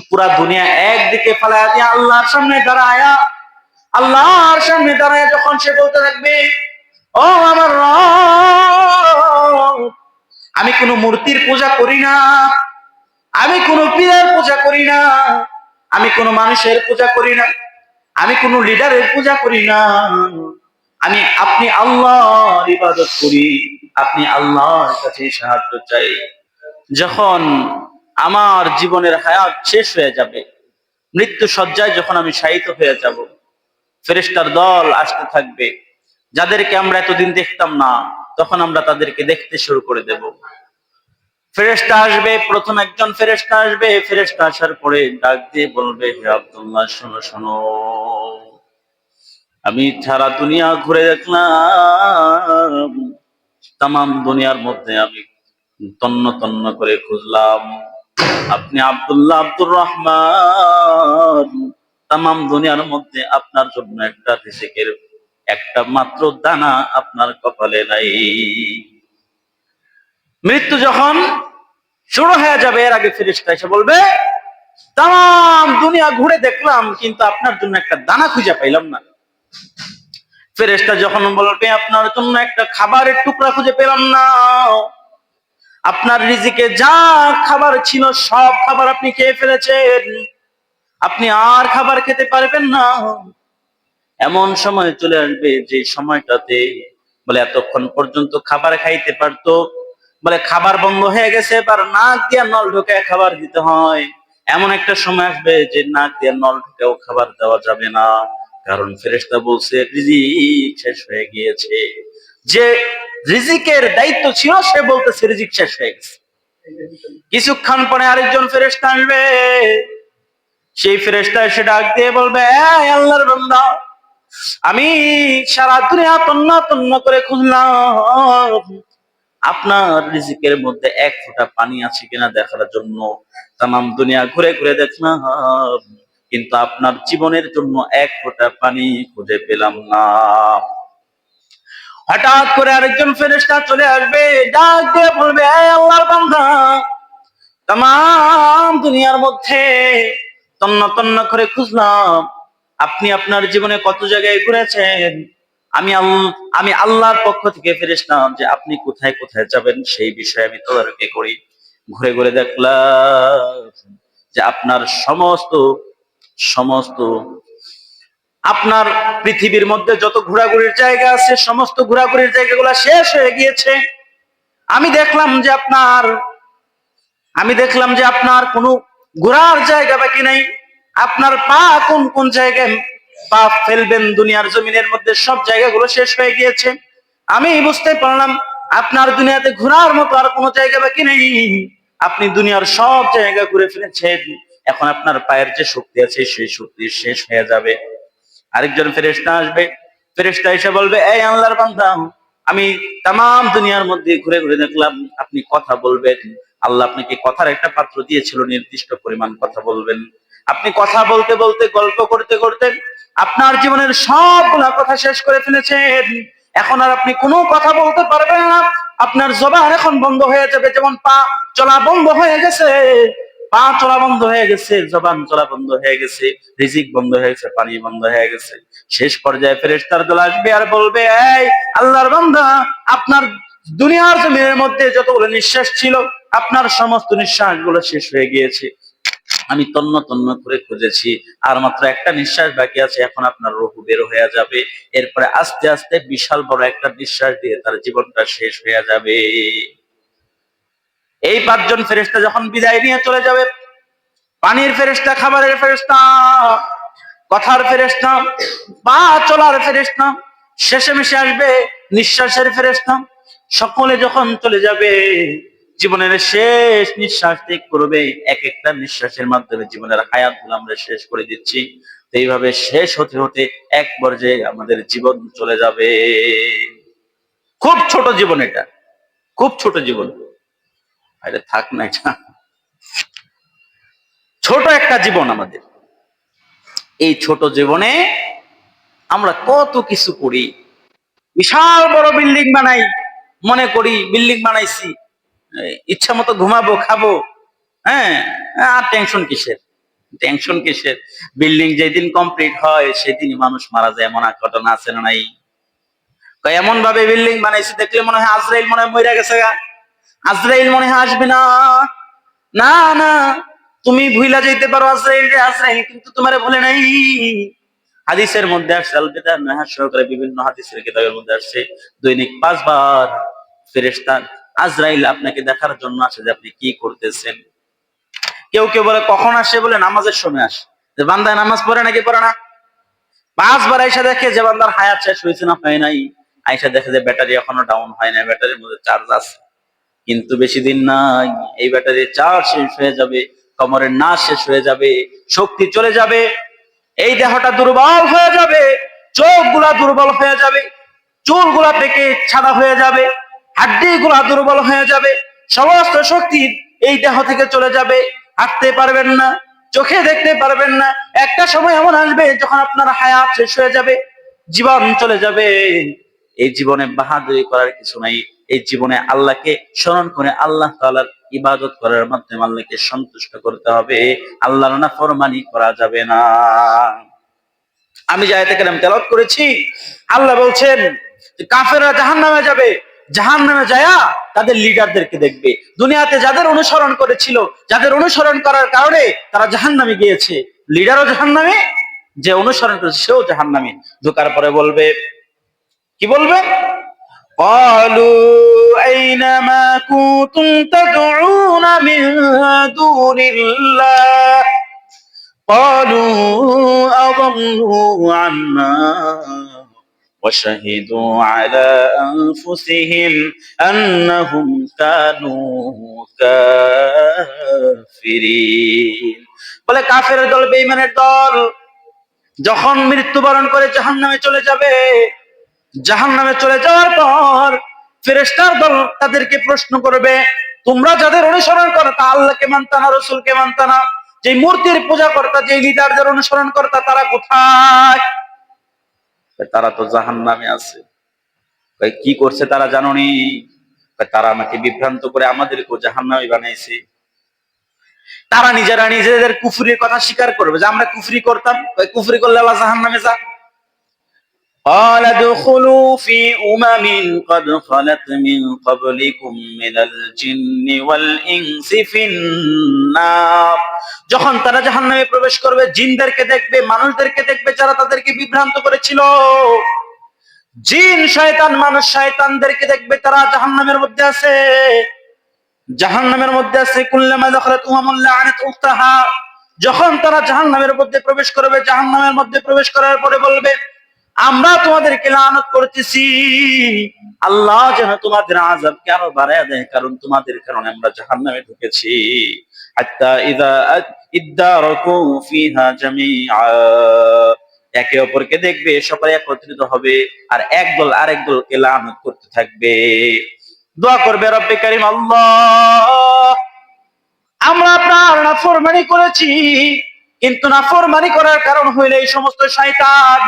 পুরা দুনিয়া একদিকে ফালাইয়া দিয়ে আল্লাহর সামনে দাঁড়ায়া, আল্লাহর সামনে দাঁড়ায় যখন সে বলতে থাকবে, ও আমার রব, আমি কোনো মূর্তির পূজা করি না, আমি কোনো পীরের পূজা করি না, আমি কোনো মানুষের পূজা করি না, আমি কোনো লিডারের পূজা করি না, আমি আপনি আল্লাহর ইবাদত করি, আপনি আল্লাহর কাছে সাহায্য চাই। যখন আমার জীবনের হায়াত শেষ হয়ে যাবে, মৃত্যু শয্যায় যখন আমি শায়িত হয়ে যাব, ফেরেশতার দল আসতে থাকবে, যাদেরকে আমরা এতদিন দেখতাম না, তখন আমরা তাদেরকে দেখতে শুরু করে দেব। ফেরেশতা আসবে, প্রথম একজন ফেরেশতা আসবে, ফেরেশতা আসার পরে ডাক দিয়ে বলবে, হে আব্দুল্লাহ, শোনো শোনো, আমি সারা দুনিয়া ঘুরে দেখলাম, তামাম দুনিয়ার মধ্যে আমি তন্ন তন্ন করে খুঁজলাম, আপনি আব্দুল্লাহ আব্দুর রহমান, তামাম দুনিয়ার মধ্যে আপনার জন্য একটা রিজিকের একটা মাত্র দানা আপনার কপালে নাই। মৃত্যু যখন শুরু হয়ে যাবে, এর আগে ফেরেশতা এসে বলবে, তাম দুনিয়া ঘুরে দেখলাম, কিন্তু আপনার জন্য একটা দানা খুঁজে পাইলাম না। ফেরেশতা যখন বলবে, আপনার জন্য একটা খাবারের টুকরা খুঁজে পেলাম না, আপনার রিজিকে যা খাবার ছিল সব খাবার আপনি খেয়ে ফেলেছেন, আপনি আর খাবার খেতে পারবেন না। এমন সময় চলে আসবে যে সময়টাতে বলে এতক্ষণ পর্যন্ত খাবার খাইতে পারতো, বলে খাবার বন্ধ হয়ে গেছে, এবার নাক দিয়ে নল ঢোকায় খাবার দিতে হয়। এমন একটা সময় আসবে যে নাক দিয়ে নল ঢোকেও খাবার দেওয়া যাবে না, কারণ ফেরেশতা বলছে রিজিক শেষ হয়ে গিয়েছে। যে রিজিকের দায়িত্ব ছিল সে বলতেছে রিজিক শেষ হয়ে গেছে। কিছুক্ষণ পরে আরেকজন ফেরেশতা আসবে, সেই ফেরেশতা এসে ডাক দিয়ে বলবে, এই আল্লাহর বান্দা, আমি সারা দুনিয়া তন্ন তন্ন করে খুঁজলাম, আপনার রিজিকের মধ্যে এক ফোঁটা পানি আছে কিনা দেখার জন্য তামাম দুনিয়া ঘুরে ঘুরে দেখলাম, কিন্তু আপনার জীবনের জন্য এক ফোঁটা পানি খুঁজে পেলাম না। হঠাৎ করে আরেকজন ফেরেশতা চলে আসবে, ডাক দিয়ে বলবে, এই আল্লাহর বান্দা, তামাম দুনিয়ার মধ্যে তন্ন তন্ন করে খুঁজলাম, আপনি আপনার জীবনে কত জায়গায় ঘুরেছেন, আমি আল্লাহর পক্ষ থেকে ফেরেশতা যে আপনি কোথায় কোথায় যাবেন সেই বিষয়ে আমি তদারকি করি। ঘুরে ঘুরে দেখলাম যে আপনার সমস্ত সমস্ত আপনার পৃথিবীর মধ্যে যত ঘোরাঘুরির জায়গা আছে সমস্ত ঘোরাঘুরির জায়গাগুলো শেষ হয়ে গিয়েছে। আমি দেখলাম যে আপনার কোনো ঘোরার জায়গা বাকি নাই। আপনার পা কোন কোন জায়গায় পা ফেলবেন দুনিয়ার জমিনের মধ্যে সব জায়গাগুলো শেষ হয়ে গিয়েছে। আমি বুঝতে পারলাম আপনার দুনিয়াতে ঘোরার মতো আর কোনো জায়গা বাকি নেই, আপনি দুনিয়ার সব জায়গা ঘুরে ফেলেছেন, এখন আপনার পায়ের যে শক্তি আছে সেই শক্তি শেষ হয়ে যাবে। আরেকজন ফেরেশতা আসবে, ফেরেশতা এসে বলবে, এই আল্লাহর বান্দা, আমি তামাম দুনিয়ার মধ্যে ঘুরে ঘুরে দেখলাম, আপনি কথা বলবেন, আল্লাহ আপনাকে কথার একটা পাত্র দিয়েছিল, নির্দিষ্ট পরিমাণ কথা বলবেন। আপনি কথা বলতে বলতে গল্প করতে করতে আপনার জীবনের সবগুলা কথা শেষ করে ফেলেছেন, এখন আর আপনি কোনো কথা বলতে পারবেন না, আপনার জবান এখন বন্ধ হয়ে যাবে, যেমন পা চলা বন্ধ হয়ে গেছে, পা চলা বন্ধ হয়ে গেছে, জবান চলা বন্ধ হয়ে গেছে, রিজিক বন্ধ হয়ে গেছে, পানি বন্ধ হয়ে গেছে। শেষ পর্যায়ে ফেরেশতার দল আসবে আর বলবে, এই আল্লাহর বান্দা, আপনার দুনিয়ার জমিনের মধ্যে যতগুলো নিঃশ্বাস ছিল আপনার সমস্ত নিঃশ্বাস গুলো শেষ হয়ে গিয়েছে, আমি তন্ন তন্ন করে খুঁজেছি, আর মাত্র একটা নিঃশ্বাস বাকি আছে, এখন আপনার রূহ বের হয়ে যাবে, এরপরে আস্তে আস্তে বিশাল বড় একটা নিঃশ্বাস দিয়ে তার জীবনটা শেষ হয়ে যাবে। এই পাঁচজন ফেরেশতা যখন বিদায় নিয়ে চলে যাবে, পানির ফেরেশতা, খাবারের ফেরেশতা, কথার ফেরেশতা, পা চলার ফেরেশতা, শেষে মিশে আসবে নিঃশ্বাসের ফেরেশতা, সকলে যখন চলে যাবে, জীবনের শেষ নিঃশ্বাস ত্যাগ করবে, এক একটা নিঃশ্বাসের মাধ্যমে জীবনের হায়াতগুলো আমরা শেষ করে দিচ্ছি। তো এইভাবে শেষ হতে হতে এক পর্যায়ে আমাদের জীবন চলে যাবে। খুব ছোট জীবন, এটা খুব ছোট জীবন, এটা থাক না, এটা ছোট একটা জীবন আমাদের। এই ছোট জীবনে আমরা কত কিছু করি, বিশাল বড় বিল্ডিং বানাই, মনে করি বিল্ডিং বানাইছি, ইচ্ছা মতো ঘুমাবো, খাবো, হ্যাঁ, আর টেনশন কিসের। টেনশন কিসের? বিল্ডিং যেদিন কমপ্লিট হয় সেদিনই মানুষ মারা যায়, এমন এক ঘটনা আছে না নাই? এমন ভাবে বিল্ডিং বানাইছে দেখলে মনে হয় আজরাইল মনে হয় মরে গেছে গা, আজরাইল মনে হয় আসবে না। না না, তুমি ভুইলা যাইতে পারো আজরাইল রে, আজরাইল কিন্তু তোমারে ভুলে নাই। হাদিসের মধ্যে আসছে, আল বিদায়া নাহার সহকারে বিভিন্ন হাদিসের কিতাবের মধ্যে আসছে, দৈনিক 5 বার ফেরেশতা আজরাইল আপনাকে দেখার জন্য আসে যে আপনি কি করতেছেন। কেউ কেউ বলে কখন আসে, বলে নামাজের সময় আসে, যে বান্দায় নামাজ পড়ে নাকি পড়ে না। 5 বার আইসা দেখে যে বান্দার হায়াত শেষ হয়েছে না হয় নাই, আইসা দেখে যে ব্যাটারি এখনো ডাউন হয় না, ব্যাটারির মধ্যে চার্জ আছে। কিন্তু বেশি দিন নাই, এই ব্যাটারির চার্জ শেষ হয়ে যাবে, কোমরের নাচ শেষ হয়ে যাবে, শক্তি চলে যাবে, এই দেহটা দুর্বল হয়ে যাবে, চোখ গুলা দুর্বল হয়ে যাবে, চুল গুলা পেকে ছাড়া হয়ে যাবে, হাড্ডি গুলা দুর্বল হয়ে যাবে, সমস্ত শক্তি এই দেহ থেকে চলে যাবে, হাঁটতে পারবেন না, চোখে দেখতে পারবেন না। একটা সময় এমন আসবে যখন আপনার হায়াত শেষ হয়ে যাবে, জীবন চলে যাবে। এই জীবনে বাহাদুরি করার কিছু নাই, এই জীবনে আল্লাহকে স্মরণ করে আল্লাহ তাআলার ইবাদত করার মাধ্যমে আল্লাহকে সন্তুষ্ট করতে হবে, আল্লাহর নাফরমানি করা যাবে না। আমি যে আয়াতে কারিমা তেলাওয়াত করেছি, আল্লাহ বলছেন যে কাফেররা জাহান্নামে যাবে, জাহান্নামে যায়া তাদের লিডারদেরকে দেখবে। দুনিয়াতে যাদের অনুসরণ করেছিল, যাদের অনুসরণ করার কারণে তারা জাহান্নামে গিয়েছে, লিডারও জাহান্নামে, যে অনুসরণ করেছে সেও জাহান্নামে। ঢোকার পরে বলবে, কি বলবে? قالوا أين ما كنتم تدعون من دون الله قالوا أضلوا عنا وشهدوا على أنفسهم أنهم كانوا كافرين। বলে কাফের দল, বেঈমানের দল যখন মৃত্যুবরণ করে জাহান্নামে চলে যাবে, জাহান্নামে চলে যাওয়ার পর ফেরেশতার দল তাদেরকে প্রশ্ন করবে, তোমরা যাদের অনুসরণ করো তা আল্লাহকে মানতা না, রাসূলকে মানতা না, যে মূর্তির পূজা করতা, যে লিডারদের অনুসরণ করতা, তারা কোথায়? তারা তো জাহান্নামে আছে। কি করছে তারা জানোনি? তারা আমাকে বিভ্রান্ত করে আমাদেরকেও জাহান্নামী বানাইছে। তারা নিজেরা নিজেদের কুফরির কথা স্বীকার করবে যে আমরা কুফরি করতাম, কুফরি করলে আল্লাহ জাহান্নামে যা। قال ادخلوا في قد خلت من قبلكم من الجن والإنس في النار। যখন তারা জাহান্নামে প্রবেশ করবে, জিনদেরকে দেখবে, মানুষদেরকে দেখবে যারা তাদেরকে বিভ্রান্ত করেছিল। জিন শয়তান, মানুষ শয়তানদেরকে দেখবে তারা জাহান্নামের মধ্যে আছে, জাহান্নামের মধ্যে আছে। কুল্লামা দাখালাত উমামুন লাআনাত উখতাহা, যখন তারা জাহান্নামের মধ্যে প্রবেশ করবে, জাহান্নামের মধ্যে প্রবেশ করার পরে বলবে, আমরা তোমাদেরকে লানত করতেছি, আল্লাহ যেন তোমাদের আযাবকে আরো বাড়ায় দেয়, কারণ তোমাদের কারণে আমরা জাহান্নামে ঢুকেছি। হাত্তা ইযা ইদ্দারাকু ফিহা জামিআ, একে অপরকে দেখবে, সকলে একত্রিত হবে, আর একদল আরেক দলকে লানত করতে থাকবে। দোয়া করবে, রব্বে কারীম আল্লাহ, আমরা আপনার নাফরমানি করেছি, কিন্তু নাফরমানি করার কারণ হইলে এই সমস্ত শয়তান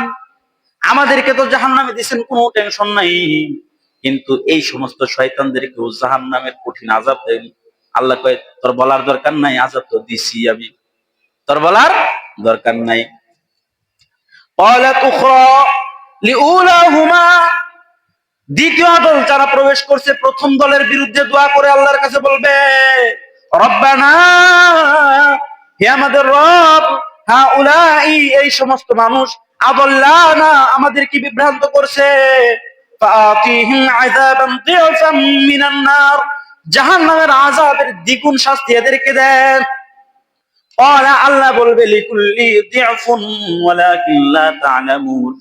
আমাদেরকে তো জাহান্নামে দিয়েছেন, কোনো টেনশন নাই, কিন্তু এই সমস্ত শয়তানদেরকেও জাহান্নামের কঠিন আযাব দেন। আল্লাহ কয়, তোর বলার দরকার নাই, আযাব তো দিছি আমি, তোর বলার দরকার নাই। ক্বালাত উখরা লিউলাহুমা, দ্বিতীয় দল যারা প্রবেশ করছে প্রথম দলের বিরুদ্ধে দোয়া করে আল্লাহর কাছে বলবে, রব্বানা, হে আমাদের রব, হাউলাই, এই সমস্ত মানুষ, আদাল্লানা, আমাদেরকে বিভ্রান্ত করছে, ফাআতিহিম আযাবান দিফাম মিনান নার, জাহান্নামের আযাবের দ্বিগুণ শাস্তি এদেরকে দেন। ক্বালা, আল্লাহ বলবে, লিকুল্লি দিফুন ওয়ালাকিন লা তা'লামুন,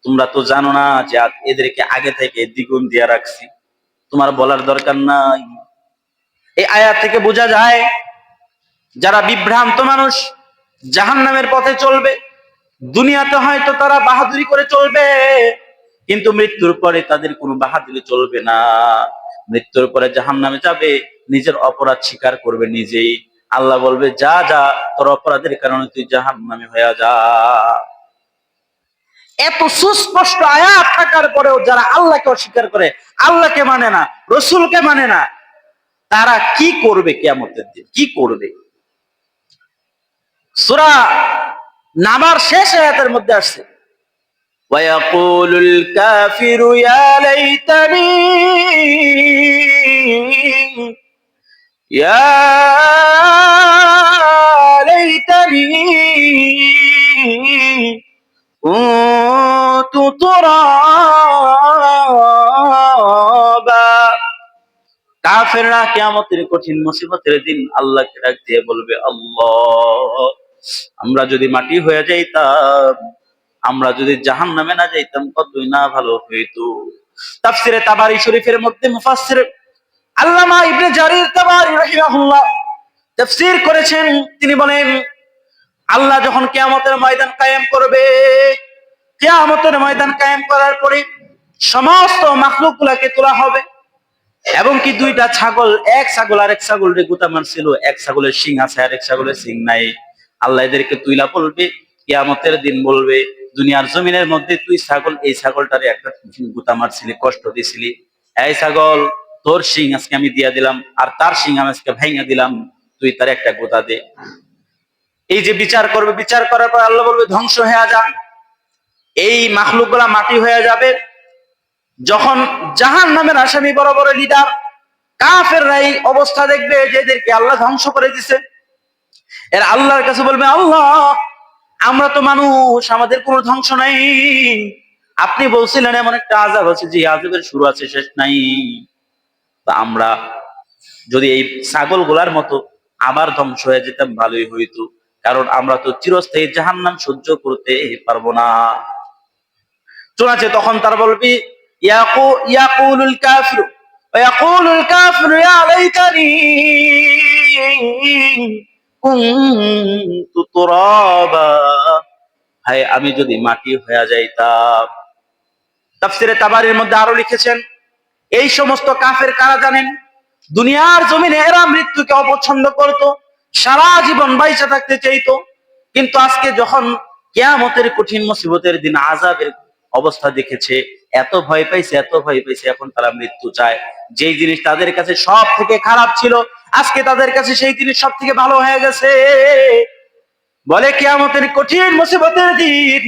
তোমরা তো জানো না যে এদেরকে আগে থেকে দ্বিগুণ দিয়ে রাখছি, তোমার বলার দরকার নাই। এই আয়াত থেকে বোঝা যায় যারা বিভ্রান্ত মানুষ জাহান্নামের পথে চলবে, দুনিয়াতে হয়তো তারা বাহাদুরি করে চলবে, কিন্তু মৃত্যুর পরে তাদের কোনো বাহাদুরি চলবে না। মৃত্যুর পরে জাহান্নামে যাবে, নিজের অপরাধ স্বীকার করবে নিজেই। আল্লাহ বলবে, যা যা, তোর অপরাধের কারণে তুই জাহান্নামে হয়ে যা। এত সুস্পষ্ট আয়াত থাকার পরেও যারা আল্লাহকে অস্বীকার করে, আল্লাহকে মানে না, রসুলকে মানে না, তারা কি করবে কিয়ামতের দিন? কি করবে? সূরা নামার শেষ আয়াতের মধ্যে আসছে, ওয়ায়াকুলুল কাফিরু ইয়া লাইতানি ইয়া লাইতানি কুনতু তুরাবা। কাফেররা কিয়ামতের কঠিন মুসিবতের দিন আল্লাহকে ডাক দিয়ে বলবে, আল্লাহ, আমরা যদি মাটি হয়ে যাইতাম, আমরা যদি জাহান্নামে না যাইতাম, কতই না ভালো হইতো। তাফসিরে তাবারি শরীফের মধ্যে মুফাসসির আল্লামা ইবনে জারির তাবারি রাহিমাহুল্লাহ তাফসীর করেছেন। তিনি বলেন, আল্লাহ যখন কিয়ামতের ময়দান কায়েম করবে, কিয়ামতের ময়দান কায়েম করার পরে সমস্ত মাখলুকগুলোকে তোলা হবে এবং কি দুইটা ছাগল, এক ছাগল আর এক ছাগলের গুতা মারছিল, এক ছাগলের শিং আছে আর এক ছাগলের শিং নাই। আল্লাহ এদেরকে তুইলা বলবে, কিয়ামতের দিন বলবে, দুনিয়ার জমিনের মধ্যে তুই ছাগল, এই ছাগলটারে একটা গুতা মারছিলি, কষ্ট দিছিলি, এই ছাগল তোর শিং আজকে আমি দিয়া দিলাম আর তার শিং আমি আজকে ভাঙা দিলাম, তুই তার একটা গোতা দে। এই যে বিচার করবে, বিচার করার পর আল্লাহ বলবে, ধ্বংস হয়ে যা। এই মাখলুক গুলা মাটি হয়ে যাবে। যখন জাহান্নামের আসামি বড় বড় লিডার কাফেররা এই অবস্থা দেখবে যে এদেরকে আল্লাহ ধ্বংস করে দিছে, এর আল্লাহর কাছে বলবে, আল্লাহ, আমরা তো মানুষ, আমাদের কোনো ধ্বংস নাই, আপনি বলছিলেন এমন একটা আযাব আছে যে আযাবের শুরু আছে শেষ নাই। তা আমরা যদি এই ছাগল গুলার মতো আবার ধ্বংস হয়ে যেতাম ভালোই হইতো, কারণ আমরা তো চিরস্থায়ী জাহান্নাম সহ্য করতে পারবো না। চুনাছে তখন তার বলবি, ইয়াকুলুল কাফিরু ওয়ায়াকুলুল কাফিরু ইয়া লাইতানি কুনতু তুরাবা, হায় আমি যদি মাটি হয়ে যাইতাম। তাফসিরে তাবারির মধ্যে আরো লিখেছেন, এই সমস্ত কাফের কারা জানেন? দুনিয়ার জমিনে এরা মৃত্যুকে অপছন্দ করত, সারা জীবন বাইচা থাকতে চাইতো, কিন্তু আজকে যখন কিয়ামতের কঠিন মুসিবতের দিন আযাবের অবস্থা দেখেছে, এত ভয় পাইছে, এত ভয় পাইছে, এখন তারা মৃত্যু চায়। যেই জিনিস তাদের কাছে সব থেকে খারাপ ছিল, আজকে তাদের কাছে সেই জিনিস সব থেকে ভালো হয়ে গেছে। বলে কিয়ামতের কঠিন মুসিবতের দিন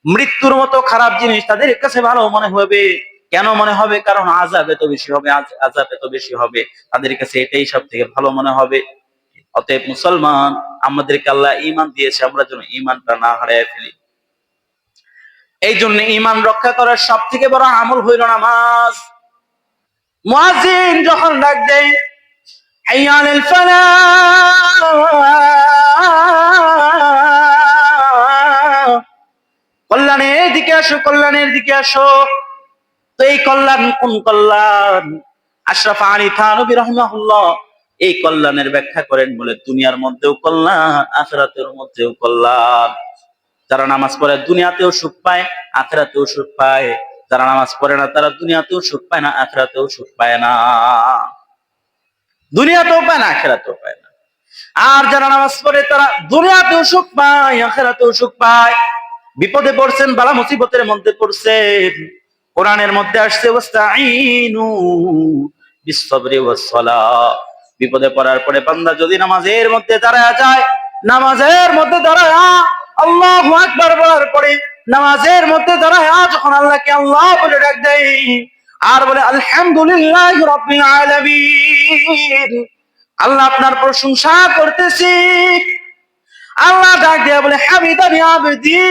মৃত্যুর মতো খারাপ জিনিস তাদের কাছে ভালো মনে হবে। কেন মনে হবে? কারণ আযাব এত বেশি হবে, আযাব এত বেশি হবে, তাদের কাছে এটাই সব থেকে ভালো মনে হবে। অতএব মুসলমান, আমাদেরকে আল্লাহ ঈমান দিয়েছে, আমরা যেন ঈমানটা না হারিয়ে ফেলি। এই জন্য ঈমান রক্ষা করার সব থেকে বড় আমল হইল নামাজ। মুয়াজ্জিন যখন ডাক দেয়, হাইয়া আলাল ফালাহ, কল্যাণের দিকে আসো, কল্যাণের দিকে আসো। তো এই কল্যাণ কোন কল্যাণ? আশরাফ আলী থানভী রাহিমাহুল্লাহ এই কল্যাণের ব্যাখ্যা করেন, বলে দুনিয়ার মধ্যেও কল্যাণ, আখিরাতের মধ্যেও কল্যাণ। যারা নামাজ পড়ে দুনিয়াতেও সুখ পায়, আখিরাতেও সুখ পায়। যারা নামাজ পড়ে না, তারা দুনিয়াতেও সুখ পায় না, আখিরাতেও সুখ পায় না। দুনিয়াতেও পায় না, আখিরাতেও পায় না। আর যারা নামাজ পড়ে তারা দুনিয়াতেও সুখ পায়, আখিরাতেও সুখ পায়। বিপদে পড়ছেন, বালা মুসিবতের মধ্যে পড়ছেন, কোরআনের মধ্যে আসছে, ওয়াস্তাঈনু বিস-সাবরি ওয়াস-সালাহ। বিপদে পড়ার পরে বান্দা যদি নামাজের মধ্যে দাঁড়ায় যায়, নামাজের মধ্যে দাঁড়ায় আল্লাহু আকবার বলার পরে নামাজের মধ্যে দাঁড়ায় যখন আল্লাহকে আল্লাহ বলে ডাক দেয় আর বলে, আলহামদুলিল্লাহি রাব্বিল আলামিন, আল্লাহ আপনার প্রশংসা করতেছি। আল্লাহ ডাক দিয়ে বলে, হামিদানি আবদি,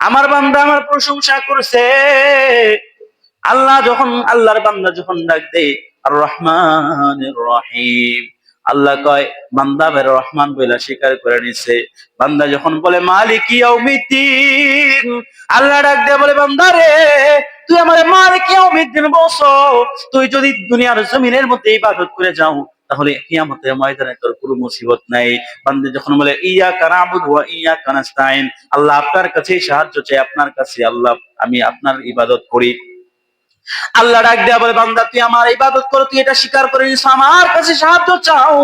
আমার বান্দা আমার প্রশংসা করছে। আল্লাহর বান্দা যখন ডাক দেয় আর রহমানির রহিম, আল্লাহ কয় বান্দা বের রহমান বইলা স্বীকার করে নিছে। বান্দা যখন বলে মালিক ইয়াউমিদ্দিন, আল্লাহ ডাক দিয়ে বলে, বান্দা রে, তুই আমারে মালিক ইয়াউমিদ্দিন বলছো, তুই যদি দুনিয়ার জমিনের মধ্যে ইবাদত করে যাও, তাহলে কিয়ামতের ময়দানে তোর কোনো মুসিবত নাই। বান্দা যখন বলে ইয়াকা না'বুদু ওয়া ইয়াকা নাস্তাইন, আল্লাহ আপনার কাছেই সাহায্য চাই, আপনার কাছে আল্লাহ আমি আপনার ইবাদত করি, আল্লাহ ডাক দেয়া বলে, বান্দা তুই আমার ইবাদত করো, তুই এটা স্বীকার করে নিছো, আমার কাছে সাহায্য চাও,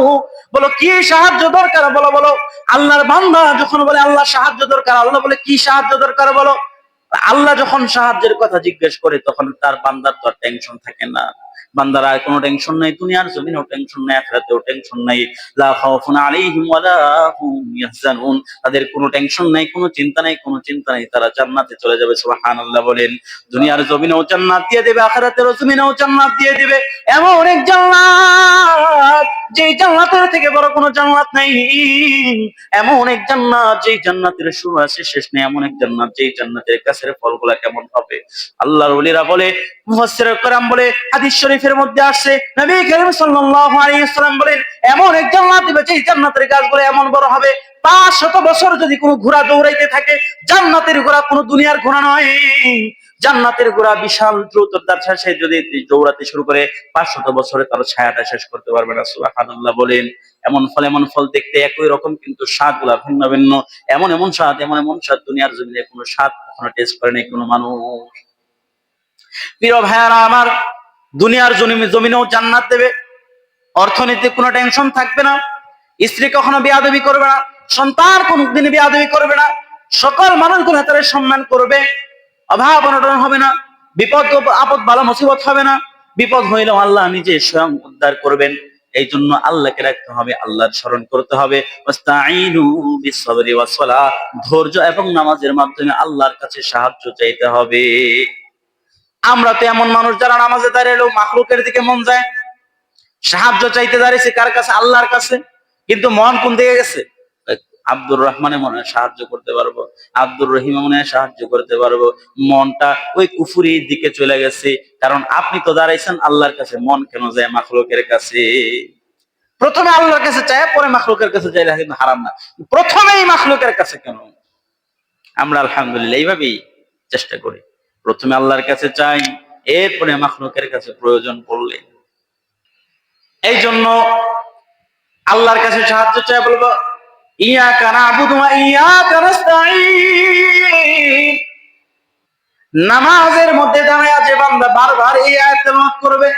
বলো কি সাহায্য দরকার, বলো বলো। আল্লাহর বান্দা যখন বলে আল্লাহ সাহায্য দরকার, আল্লাহ বলে কি সাহায্য দরকার বলো। আল্লাহ যখন সাহায্যের কথা জিজ্ঞেস করে, তখন তার বান্দার তো টেনশন থাকে না। বান্দারা কোনো টেনশন নাই, দুনিয়ার জমিনেও টেনশন নাই, আখিরাতেও টেনশন নাই। লা খাউফুন আলাইহিম ওয়ালা হুম ইয়াহজানুন, তাদের কোনো টেনশন নাই, কোনো চিন্তা নাই, কোনো চিন্তা নাই, তারা জান্নাতে চলে যাবে। সুবহানাল্লাহ বলেন। দুনিয়ার জমিনেও জান্নাত দিয়ে দেবে, আখিরাতের জমিনেও জান্নাত দিয়ে দিবে। এমন এক জান্নাত যে জান্নাতের থেকে বড় কোনো জান্নাত নাই। এমন এক জান্নাত যে জান্নাতের শুরু আছে শেষ নেই। এমন এক জান্নাত যে জান্নাতের কাছের ফলগুলা কেমন হবে। আল্লাহর ওলিরা বলে, মুফাসসিরুল কিরাম বলে, হাদিস শরীফের মধ্যে আসছে, নবী করিম সাল্লাল্লাহু আলাইহি ওয়াসাল্লাম বলেন, এমন এক জান্নাত দিবে যে জান্নাতের গাছগুলো এমন বড় হবে, 500 বছর যদি কোনো ঘোড়া দৌড়াইতে থাকে, জান্নাতের ঘোড়া কোনো দুনিয়ার ঘোড়া নয়। জান্নাতের ঘোড়া বিশাল দ্রুততার সাথে যদি দৌড়াতে শুরু করে, 500 বছরে তার ছায়াটা শেষ করতে পারবে না। সুবহানাল্লাহ বলেন। এমন ফল দেখতে একই রকম, কিন্তু স্বাদ গুলা ভিন্ন ভিন্ন। এমন এমন স্বাদ দুনিয়ার জমিনে কোনো স্বাদ কখনো টেস্ট করে নাই কোনো মানুষ। প্রিয় ভাইয়ারা আমার, দুনিয়ার জমিনেও জান্নাত দেবে, অর্থনৈতিক কোনো টেনশন থাকবে না, স্ত্রী কখনো বেয়াদবি করবে না, সন্তান কোনদিন বেয়াদবি করবে না, সকল মানুষগুলো তাদের সম্মান করবে, অভাব অনটন হবে না, বিপদ আপদ বালা মুসিবত হবে না, বিপদ হইলেও আল্লাহ নিজে স্বয়ং উদ্ধার করবেন। এই জন্য আল্লাহকে রাখতে হবে, আল্লাহর স্মরণ করতে হবে। ওয়াস্তাঈনু বিস-সাবরি ওয়াস-সালাহ, ধৈর্য এবং নামাজের মাধ্যমে আল্লাহর কাছে সাহায্য চাইতে হবে। আমরা তো এমন মানুষ যারা নামাজে দাঁড়ালেও মাখলুকের দিকে মন যায়, সাহায্য চাইতে দাঁড়িয়েছে কার কাছে? আল্লাহর কাছে। কিন্তু মন কোন দিকে গেছে? আব্দুর রহমানে মনে হয় সাহায্য করতে পারবো, আব্দুর রহিমে মনে হয় সাহায্য করতে পারবো, মনটা ওই কুফুরির দিকে চলে গেছে। কারণ আপনি তো দাঁড়াইছেন আল্লাহর কাছে, মন কেন যায় মাখলুকের কাছে? প্রথমে আল্লাহর কাছে চায়, পরে মাখলুকের কাছে চাইলে কিন্তু হারাম না, প্রথমেই মাখলুকের কাছে কেন? আমরা আলহামদুলিল্লাহ এইভাবেই চেষ্টা করি, প্রথমে আল্লাহর কাছে চাই, এরপরে মাখলুকের কাছে প্রয়োজন পড়লে। এই জন্য আল্লাহর কাছে সাহায্য চাই, বলবো ইয়াকা না'বুদু ওয়া ইয়াকা নাস্তাঈন। নামাজের মধ্যে দাঁড়ায় যে বান্দা বারবার এই আয়াত তেলাওয়াত করবে,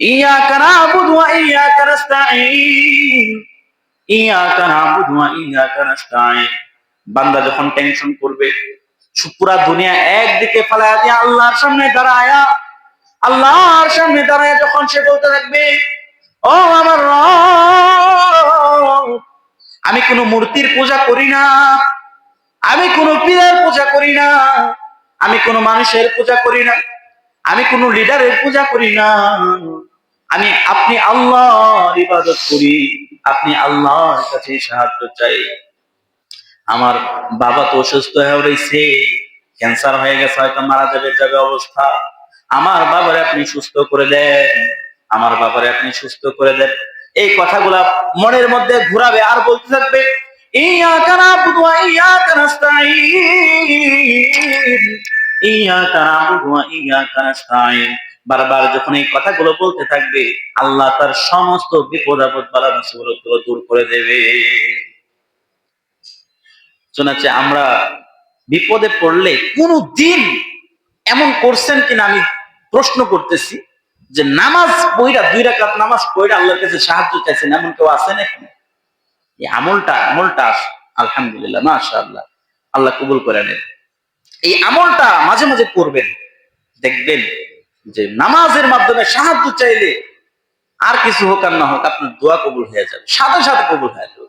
ইয়াকা না'বুদু ওয়া ইয়াকা নাস্তাঈন, ইয়াকা না'বুদু ওয়া ইয়াকা নাস্তাঈন। বান্দা যখন টেনশন করবে, পুরা দুনিয়া একদিকে ফালায়া দিয়ে আল্লাহর সামনে দাঁড়ায় যখন সে বলতে থাকবে, ও আমার রব, আমি কোন মূর্তির পূজা করি না, আমি কোন পীরের পূজা করি না, আমি কোন মানুষের পূজা করি না, আমি কোন লিডারের পূজা করি না, আপনি আল্লাহর ইবাদত করি, আপনি আল্লাহর কাছে সাহায্য চাই। আমার বাবা তো অসুস্থ হয়ে রয়েছে, ক্যান্সার হয়ে গেছে, হয়তো মারা যাবে অবস্থা, আমার বাবারে আপনি সুস্থ করে দেন, আমার বাবারে আপনি সুস্থ করে দেন। এই কথাগুলা মনের মধ্যে ঘুরাবে আর বলতে থাকবে, ইয়াকা না'বুদু ওয়া ইয়াকা নাস্তাঈন, ইয়াকা না'বুদু ওয়া ইয়াকা নাস্তাঈন। বারবার যখন এই কথাগুলো বলতে থাকবে, আল্লাহ তার সমস্ত বিপদ আপদ বালা মুসিবতগুলো দূর করে দেবে। শোনাচ্ছে, আমরা বিপদে পড়লে কোনো দিন এমন করছেন কিনা আমি প্রশ্ন করতেছি, যে নামাজ পড়া 2 রাকাত নামাজ পড়া আল্লাহর কাছে সাহায্য চাইছেন, এমন কেউ আছে নাকি? এই আমলটা আলহামদুলিল্লাহ, মাশাআল্লাহ, আল্লাহ কবুল করে নেন। এই আমলটা মাঝে মাঝে করবেন, দেখবেন যে নামাজের মাধ্যমে সাহায্য চাইলে আর কিছু হোক আর না হোক, আপনার দোয়া কবুল হয়ে যাবে, সাথে সাথে কবুল হয়ে যাবে।